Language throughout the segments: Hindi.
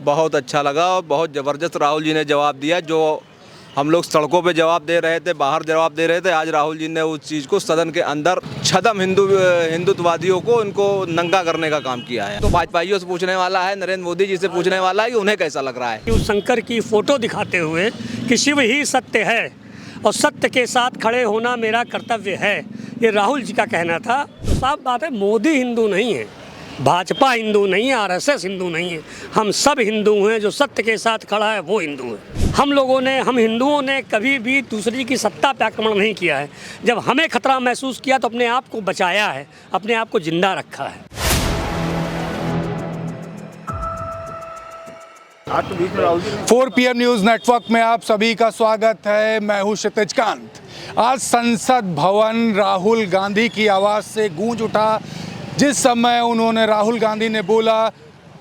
बहुत अच्छा लगा और बहुत ज़बरदस्त राहुल जी ने जवाब दिया। जो हम लोग सड़कों पे जवाब दे रहे थे, बाहर जवाब दे रहे थे, आज राहुल जी ने उस चीज़ को सदन के अंदर छदम हिंदुत्ववादियों को इनको नंगा करने का काम किया है। तो भाजपाइयों से पूछने वाला है, नरेंद्र मोदी जी से पूछने वाला है कि उन्हें कैसा लग रहा है। शिव शंकर की फोटो दिखाते हुए कि शिव ही सत्य है और सत्य के साथ खड़े होना मेरा कर्तव्य है, ये राहुल जी का कहना था। तो साफ बात है, मोदी हिंदू नहीं है, भाजपा हिंदू नहीं है, आरएसएस हिंदू नहीं है। हम सब हिंदू हैं। जो सत्य के साथ खड़ा है वो हिंदू है। हम हिंदुओं ने कभी भी दूसरी की सत्ता पर आक्रमण नहीं किया है। जब हमें खतरा महसूस किया तो अपने आप को बचाया है, अपने आप को जिंदा रखा है। 4 PM न्यूज़ नेटवर्क में आप सभी का स्वागत है। मैं हूं क्षितिज कांत। आज संसद भवन राहुल गांधी की आवाज़ से गूंज उठा। जिस समय उन्होंने राहुल गांधी ने बोला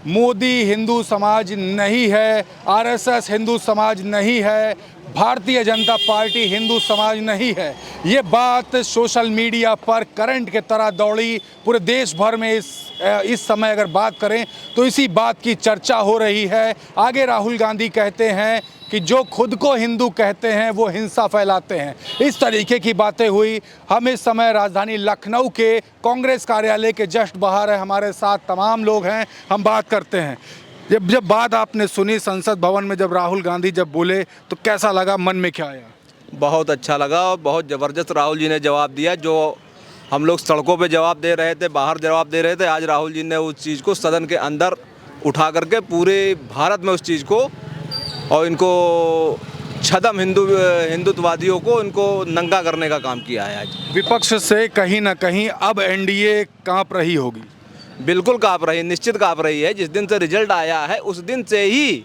मोदी हिंदू समाज नहीं है, आरएसएस हिंदू समाज नहीं है, भारतीय जनता पार्टी हिंदू समाज नहीं है, ये बात सोशल मीडिया पर करंट के तरह दौड़ी। पूरे देश भर में इस समय अगर बात करें तो इसी बात की चर्चा हो रही है। आगे राहुल गांधी कहते हैं कि जो खुद को हिंदू कहते हैं वो हिंसा फैलाते हैं। इस तरीके की बातें हुई। हम इस समय राजधानी लखनऊ के कांग्रेस कार्यालय के जस्ट बाहर है। हमारे साथ तमाम लोग हैं, हम बात करते हैं। जब बात आपने सुनी संसद भवन में, जब राहुल गांधी जब बोले तो कैसा लगा, मन में क्या आया? बहुत अच्छा लगा और बहुत ज़बरदस्त राहुल जी ने जवाब दिया। जो हम लोग सड़कों पे जवाब दे रहे थे, बाहर जवाब दे रहे थे, आज राहुल जी ने उस चीज़ को सदन के अंदर उठा करके पूरे भारत में उस चीज़ को और इनको छदम हिंदुत्ववादियों को इनको नंगा करने का काम किया है। आज विपक्ष से कहीं ना कहीं अब एनडीए कांप रही होगी। बिल्कुल काँप रही, निश्चित काँप रही है। जिस दिन से रिजल्ट आया है उस दिन से ही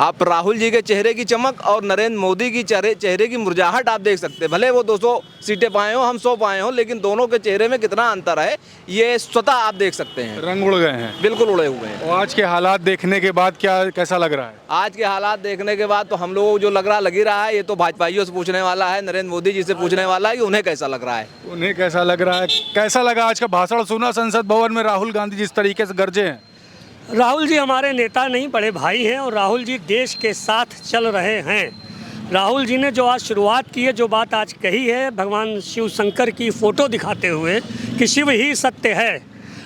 आप राहुल जी के चेहरे की चमक और नरेंद्र मोदी की चेहरे की मुरझाहट आप देख सकते हैं। भले वो 200 सीटें पाए हों, हम 100 पाए हों, लेकिन दोनों के चेहरे में कितना अंतर है ये स्वतः आप देख सकते हैं। रंग उड़ गए हैं, बिल्कुल उड़े हुए हैं। और आज के हालात देखने के बाद कैसा लग रहा है? आज के हालात देखने के बाद तो हम लोगों को जो लग ही रहा है, ये तो भाजपाइयों से पूछने वाला है, नरेंद्र मोदी जी से पूछने वाला है कि उन्हें कैसा लग रहा है। उन्हें कैसा लग रहा है? कैसा लगा आज का भाषण सुना संसद भवन में? राहुल गांधी जिस तरीके से गरजे हैं। राहुल जी हमारे नेता नहीं, बड़े भाई हैं और राहुल जी देश के साथ चल रहे हैं। राहुल जी ने जो आज शुरुआत की है, जो बात आज कही है, भगवान शिव शंकर की फ़ोटो दिखाते हुए कि शिव ही सत्य है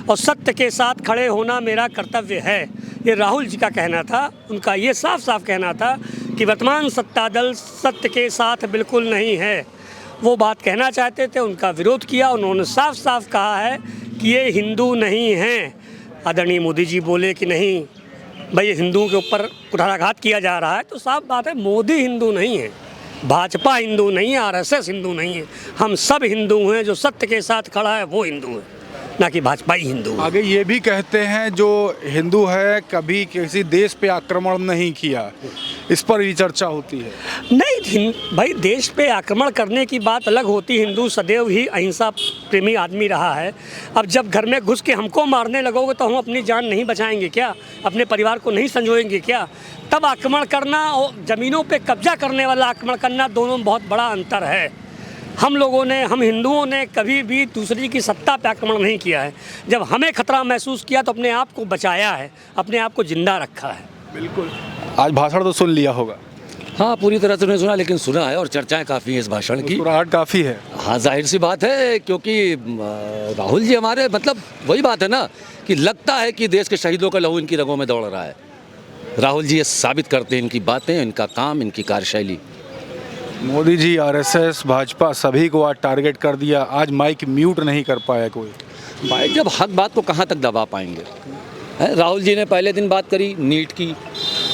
और सत्य के साथ खड़े होना मेरा कर्तव्य है, ये राहुल जी का कहना था। उनका ये साफ साफ कहना था कि वर्तमान सत्ता दल सत्य के साथ बिल्कुल नहीं है। वो बात कहना चाहते थे, उनका विरोध किया। उन्होंने साफ साफ कहा है कि ये हिंदू नहीं हैं। आदरणीय मोदी जी बोले कि नहीं भाई, हिंदुओं के ऊपर कुठाराघात किया जा रहा है। तो साफ बात है, मोदी हिंदू नहीं है, भाजपा हिंदू नहीं है, आरएसएस हिंदू नहीं है। हम सब हिंदू हैं। जो सत्य के साथ खड़ा है वो हिंदू है, ना कि भाजपाई हिंदू। आगे ये भी कहते हैं जो हिंदू है कभी किसी देश पे आक्रमण नहीं किया, इस पर भी चर्चा होती है। नहीं भाई, देश पे आक्रमण करने की बात अलग होती। हिंदू सदैव ही अहिंसा प्रेमी आदमी रहा है। अब जब घर में घुस के हमको मारने लगोगे तो हम अपनी जान नहीं बचाएंगे क्या? अपने परिवार को नहीं संजोएंगे क्या? तब आक्रमण करना और ज़मीनों पे कब्जा करने वाला आक्रमण करना, दोनों में बहुत बड़ा अंतर है। हम हिंदुओं ने कभी भी दूसरी की सत्ता पर आक्रमण नहीं किया है। जब हमें खतरा महसूस किया तो अपने आप को बचाया है, अपने आप को जिंदा रखा है। बिल्कुल। आज भाषण तो सुन लिया होगा? हाँ, पूरी तरह से नहीं सुना, लेकिन सुना है और चर्चाएं काफ़ी हैं इस भाषण की। मुस्कुराहट काफ़ी है। हाँ, जाहिर सी बात है, क्योंकि राहुल जी हमारे, मतलब वही बात है ना कि लगता है कि देश के शहीदों का लहू इनकी रगों में दौड़ रहा है। राहुल जी ये साबित करते हैं, इनकी बातें, इनका काम, इनकी कार्यशैली। मोदी जी, आरएसएस, भाजपा सभी को आज टारगेट कर दिया। आज माइक म्यूट नहीं कर पाया कोई। भाई, जब हक बात को कहाँ तक दबा पाएंगे? राहुल जी ने पहले दिन बात करी नीट की,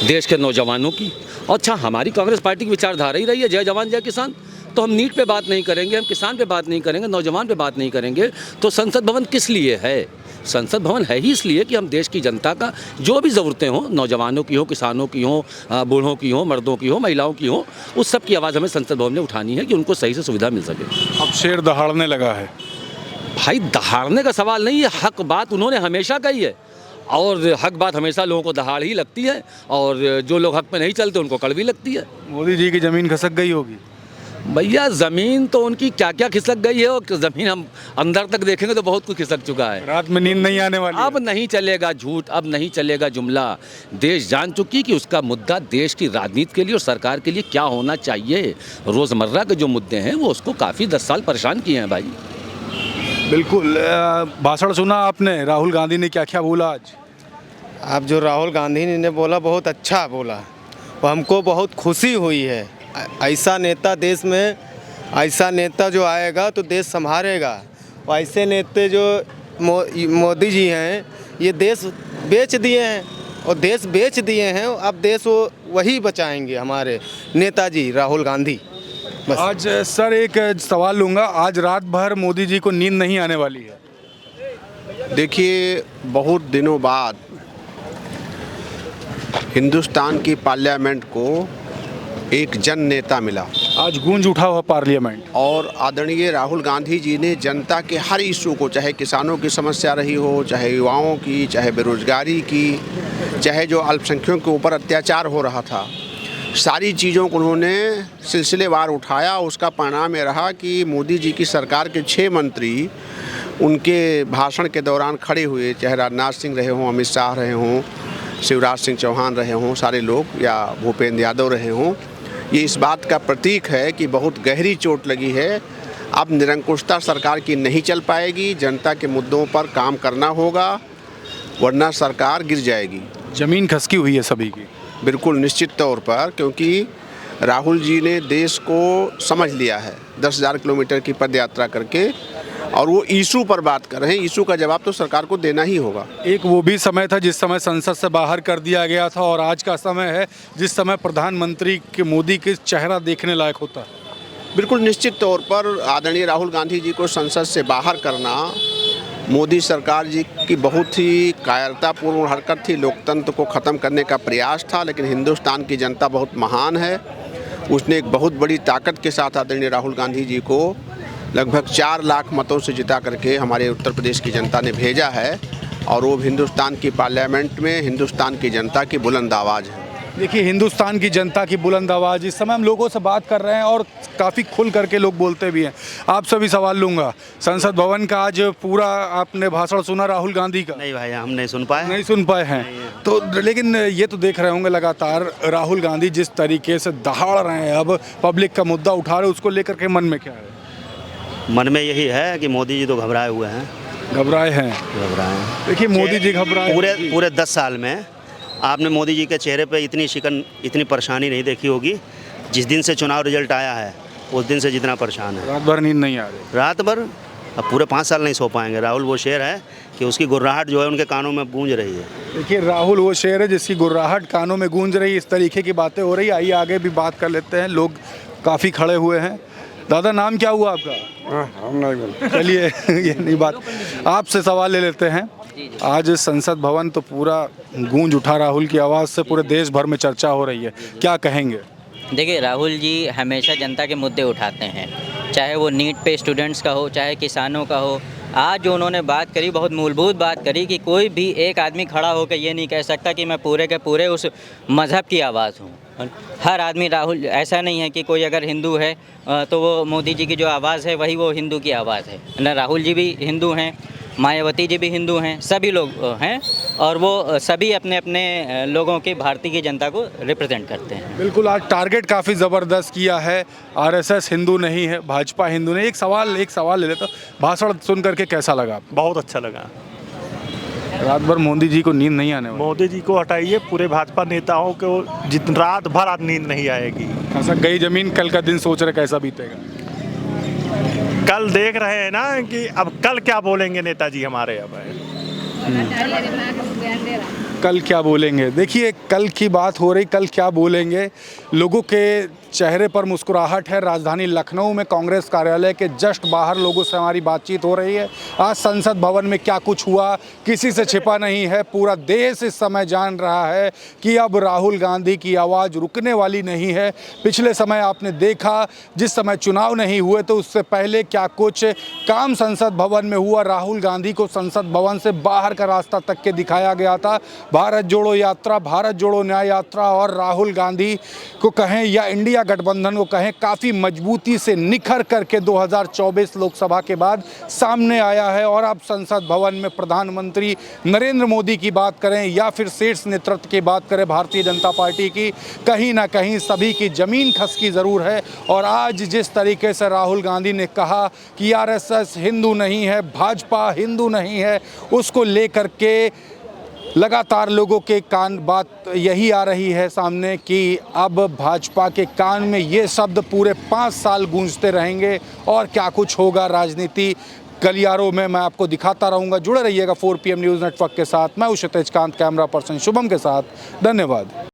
देश के नौजवानों की। अच्छा, हमारी कांग्रेस पार्टी की विचारधारा ही रही है जय जवान जय किसान। तो हम नीट पे बात नहीं करेंगे, हम किसान पे बात नहीं करेंगे, नौजवान पे बात नहीं करेंगे। तो संसद भवन किस लिए है? संसद भवन है ही इसलिए कि हम देश की जनता का जो भी ज़रूरतें हों, नौजवानों की हो, किसानों की हो, बूढ़ों की हो, मर्दों की हो, महिलाओं की हो, उस सब की आवाज़ हमें संसद भवन में उठानी है कि उनको सही से सुविधा मिल सके। अब शेर दहाड़ने लगा है। भाई, दहाड़ने का सवाल नहीं है, हक बात उन्होंने हमेशा कही है और हक बात हमेशा लोगों को दहाड़ ही लगती है और जो लोग हक पे नहीं चलते उनको कड़वी लगती है। मोदी जी की ज़मीन खसक गई होगी। भैया ज़मीन तो उनकी क्या क्या खिसक गई है, और ज़मीन हम अंदर तक देखेंगे तो बहुत कुछ खिसक चुका है। रात में नींद नहीं आने वाली अब नहीं चलेगा झूठ, अब नहीं चलेगा जुमला। देश जान चुकी कि उसका मुद्दा देश की राजनीति के लिए और सरकार के लिए क्या होना चाहिए। रोज़मर्रा के जो मुद्दे हैं वो उसको काफ़ी 10 साल परेशान किए हैं भाई। बिल्कुल। भाषण सुना आपने, राहुल गांधी ने क्या क्या बोला आज? अब जो राहुल गांधी ने बोला बहुत अच्छा बोला, वो हमको बहुत खुशी हुई है। ऐसा नेता देश में, ऐसा नेता जो आएगा तो देश संभालेगा। और ऐसे नेता जो मोदी जी हैं, ये देश बेच दिए हैं और देश बेच दिए हैं। अब देश वो वही बचाएंगे, हमारे नेताजी राहुल गांधी। बस। आज सर एक सवाल लूँगा, आज रात भर मोदी जी को नींद नहीं आने वाली है। देखिए, बहुत दिनों बाद हिंदुस्तान की पार्लियामेंट को एक जन नेता मिला आज गूंज उठा हुआ पार्लियामेंट। और आदरणीय राहुल गांधी जी ने जनता के हर इशू को, चाहे किसानों की समस्या रही हो, चाहे युवाओं की, चाहे बेरोजगारी की, चाहे जो अल्पसंख्यकों के ऊपर अत्याचार हो रहा था, सारी चीज़ों को उन्होंने सिलसिलेवार उठाया। उसका परिणाम ये रहा कि मोदी जी की सरकार के 6 मंत्री उनके भाषण के दौरान खड़े हुए, चाहे राजनाथ सिंह रहे हों, अमित शाह रहे हों, शिवराज सिंह चौहान रहे हों, सारे लोग, या भूपेंद्र यादव रहे हों। ये इस बात का प्रतीक है कि बहुत गहरी चोट लगी है। अब निरंकुशता सरकार की नहीं चल पाएगी, जनता के मुद्दों पर काम करना होगा, वरना सरकार गिर जाएगी। जमीन खसकी हुई है सभी की। बिल्कुल निश्चित तौर पर, क्योंकि राहुल जी ने देश को समझ लिया है 10,000 किलोमीटर की पद यात्रा करके, और वो इशू पर बात कर रहे हैं। इशू का जवाब तो सरकार को देना ही होगा। एक वो भी समय था जिस समय संसद से बाहर कर दिया गया था, और आज का समय है जिस समय प्रधानमंत्री के मोदी के चेहरा देखने लायक होता है। बिल्कुल निश्चित तौर पर आदरणीय राहुल गांधी जी को संसद से बाहर करना मोदी सरकार जी की बहुत ही कायरतापूर्ण हरकत थी। लोकतंत्र को ख़त्म करने का प्रयास था। लेकिन हिंदुस्तान की जनता बहुत महान है, उसने एक बहुत बड़ी ताकत के साथ आदरणीय राहुल गांधी जी को लगभग 4 लाख मतों से जिता करके हमारे उत्तर प्रदेश की जनता ने भेजा है। और वो हिंदुस्तान की पार्लियामेंट में हिंदुस्तान की जनता की बुलंद आवाज़ है। देखिए, हिंदुस्तान की जनता की बुलंद आवाज़। इस समय हम लोगों से बात कर रहे हैं और काफ़ी खुल करके लोग बोलते भी हैं। आप सभी सवाल लूँगा। संसद भवन का आज पूरा आपने भाषण सुना राहुल गांधी का? नहीं भाई, हम नहीं सुन पाए। नहीं सुन पाए हैं तो, लेकिन ये तो देख रहे होंगे लगातार राहुल गांधी जिस तरीके से दहाड़ रहे हैं, अब पब्लिक का मुद्दा उठा रहे हैं, उसको लेकर के मन में क्या है? मन में यही है कि मोदी जी तो घबराए हुए हैं। घबराए हैं? घबराए हैं। देखिए, मोदी जी घबराए। पूरे 10 साल में आपने मोदी जी के चेहरे पे इतनी शिकन, इतनी परेशानी नहीं देखी होगी। जिस दिन से चुनाव रिजल्ट आया है उस दिन से जितना परेशान है। रात भर नींद नहीं आ रही? रात भर, अब पूरे 5 साल नहीं सो पाएंगे। राहुल वो शेर है कि उसकी गुर्राहट जो है उनके कानों में गूंज रही है। देखिए, राहुल वो शेर है जिसकी गुर्राहट कानों में गूंज रही है। इस तरीके की बातें हो रही है। आइए आगे भी बात कर लेते हैं। लोग काफ़ी खड़े हुए हैं। दादा, नाम क्या हुआ आपका? हम नहीं बोलते। चलिए ये नहीं बात, आपसे सवाल ले लेते हैं। आज संसद भवन तो पूरा गूंज उठा राहुल की आवाज़ से, पूरे देश भर में चर्चा हो रही है, क्या कहेंगे? देखिए, राहुल जी हमेशा जनता के मुद्दे उठाते हैं, चाहे वो नीट पे स्टूडेंट्स का हो, चाहे किसानों का हो। आज जो उन्होंने बात करी, बहुत मूलभूत बात करी कि कोई भी एक आदमी खड़ा होकर ये नहीं कह सकता कि मैं पूरे के पूरे उस मज़हब की आवाज़ हूँ। हर आदमी राहुल, ऐसा नहीं है कि कोई अगर हिंदू है तो वो मोदी जी की जो आवाज़ है वही वो हिंदू की आवाज़ है ना। राहुल जी भी हिंदू हैं, मायावती जी भी हिंदू हैं, सभी लोग हैं, और वो सभी अपने अपने लोगों की, भारतीय की जनता को रिप्रेजेंट करते हैं। बिल्कुल, आज टारगेट काफ़ी ज़बरदस्त किया है। आरएसएस हिंदू नहीं है, भाजपा हिंदू नहीं। एक सवाल ले लेता, भाषण सुन करके कैसा लगा? बहुत अच्छा लगा। रात भर मोदी जी को नींद नहीं आने वाली? मोदी जी को हटाइए, पूरे भाजपा नेताओं को रात भर आज नींद नहीं आएगी। ऐसा गई जमीन, कल का दिन सोच रहे कैसा बीतेगा? कल देख रहे हैं ना कि अब कल क्या बोलेंगे नेताजी हमारे। अब कल क्या बोलेंगे? देखिए, कल की बात हो रही, कल क्या बोलेंगे। लोगों के चेहरे पर मुस्कुराहट है। राजधानी लखनऊ में कांग्रेस कार्यालय के जस्ट बाहर लोगों से हमारी बातचीत हो रही है। आज संसद भवन में क्या कुछ हुआ किसी से छिपा नहीं है। पूरा देश इस समय जान रहा है कि अब राहुल गांधी की आवाज़ रुकने वाली नहीं है। पिछले समय आपने देखा, जिस समय चुनाव नहीं हुए तो उससे पहले क्या कुछ काम संसद भवन में हुआ। राहुल गांधी को संसद भवन से बाहर का रास्ता तक के दिखाया गया था। भारत जोड़ो यात्रा, भारत जोड़ो न्याय यात्रा, और राहुल गांधी को कहें या इंडिया गठबंधन को कहें काफ़ी मजबूती से निखर करके 2024 लोकसभा के बाद सामने आया है। और अब संसद भवन में प्रधानमंत्री नरेंद्र मोदी की बात करें या फिर शीर्ष नेतृत्व की बात करें भारतीय जनता पार्टी की, कहीं ना कहीं सभी की ज़मीन खसकी ज़रूर है। और आज जिस तरीके से राहुल गांधी ने कहा कि आरएसएस हिंदू नहीं है, भाजपा हिंदू नहीं है, उसको लेकर के लगातार लोगों के कान बात यही आ रही है सामने कि अब भाजपा के कान में ये शब्द पूरे 5 साल गूंजते रहेंगे और क्या कुछ होगा राजनीति गलियारों में मैं आपको दिखाता रहूँगा। जुड़े रहिएगा 4 PM न्यूज़ नेटवर्क के साथ। मैं हूं क्षितिज कांत, कैमरा पर्सन शुभम के साथ। धन्यवाद।